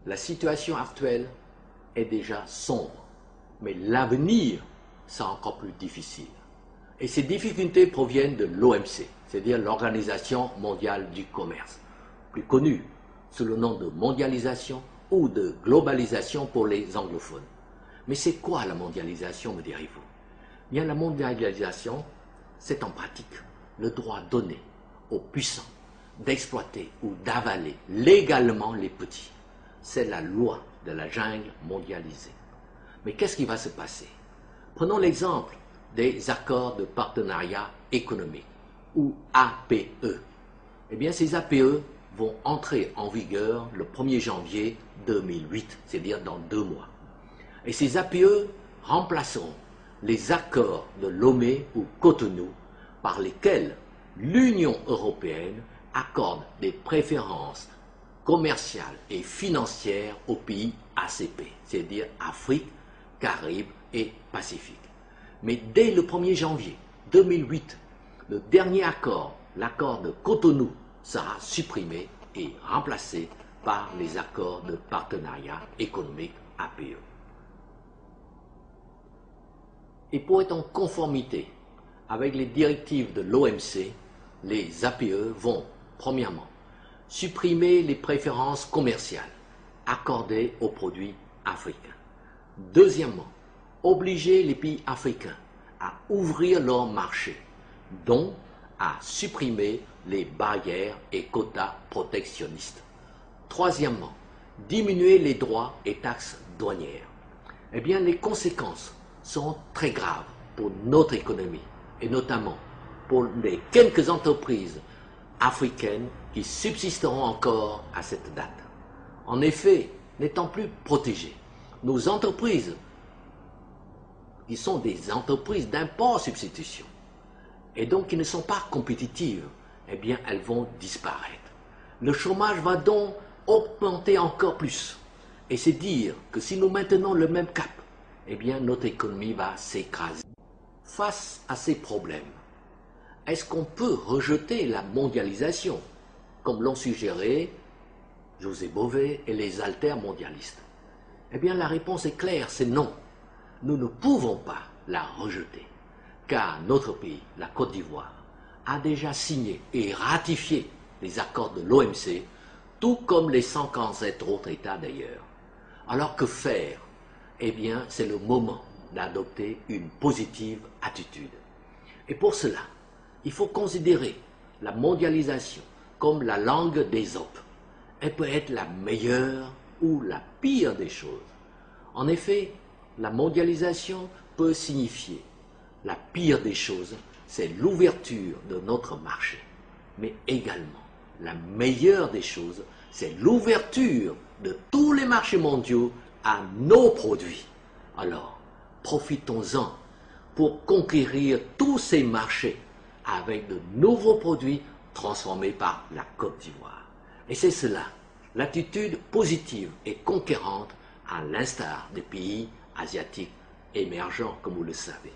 la situation actuelle est déjà sombre, mais l'avenir sera encore plus difficile. Et ces difficultés proviennent de l'OMC, c'est-à-dire l'Organisation mondiale du commerce, plus connue sous le nom de mondialisation ou de globalisation pour les anglophones. Mais c'est quoi la mondialisation, me direz-vous? Bien, la mondialisation, c'est en pratique le droit donné aux puissants d'exploiter ou d'avaler légalement les petits. C'est la loi de la jungle mondialisée. Mais qu'est-ce qui va se passer? Prenons l'exemple des accords de partenariat économique, ou APE. Eh bien, ces APE vont entrer en vigueur le 1er janvier 2008, c'est-à-dire dans 2 mois. Et ces APE remplaceront les accords de Lomé ou Cotonou par lesquels l'Union européenne accorde des préférences commerciales et financières aux pays ACP, c'est-à-dire Afrique, Caraïbes et Pacifique. Mais dès le 1er janvier 2008, le dernier accord, l'accord de Cotonou, sera supprimé et remplacé par les accords de partenariat économique APE. Et pour être en conformité avec les directives de l'OMC, les APE vont, premièrement, supprimer les préférences commerciales accordées aux produits africains. Deuxièmement, obliger les pays africains à ouvrir leur marché, donc à supprimer les barrières et quotas protectionnistes. Troisièmement, diminuer les droits et taxes douanières. Eh bien, les conséquences sont très graves pour notre économie et notamment pour les quelques entreprises africaines qui subsisteront encore à cette date. En effet, n'étant plus protégées, nos entreprises, qui sont des entreprises d'import-substitution, et donc qui ne sont pas compétitives, eh bien, elles vont disparaître. Le chômage va donc augmenter encore plus. Et c'est dire que si nous maintenons le même cap, eh bien, notre économie va s'écraser. Face à ces problèmes, est-ce qu'on peut rejeter la mondialisation, comme l'ont suggéré José Bové et les altermondialistes? Eh bien, la réponse est claire, c'est non. Nous ne pouvons pas la rejeter, car notre pays, la Côte d'Ivoire, a déjà signé et ratifié les accords de l'OMC, tout comme les 147 autres États d'ailleurs. Alors que faire? Eh bien, c'est le moment d'adopter une positive attitude. Et pour cela, il faut considérer la mondialisation comme la langue d'Ésope. Elle peut être la meilleure ou la pire des choses. En effet, la mondialisation peut signifier la pire des choses, c'est l'ouverture de notre marché. Mais également, la meilleure des choses, c'est l'ouverture de tous les marchés mondiaux à nos produits. Alors, profitons-en pour conquérir tous ces marchés avec de nouveaux produits transformés par la Côte d'Ivoire. Et c'est cela, l'attitude positive et conquérante à l'instar des pays asiatiques émergents, comme vous le savez.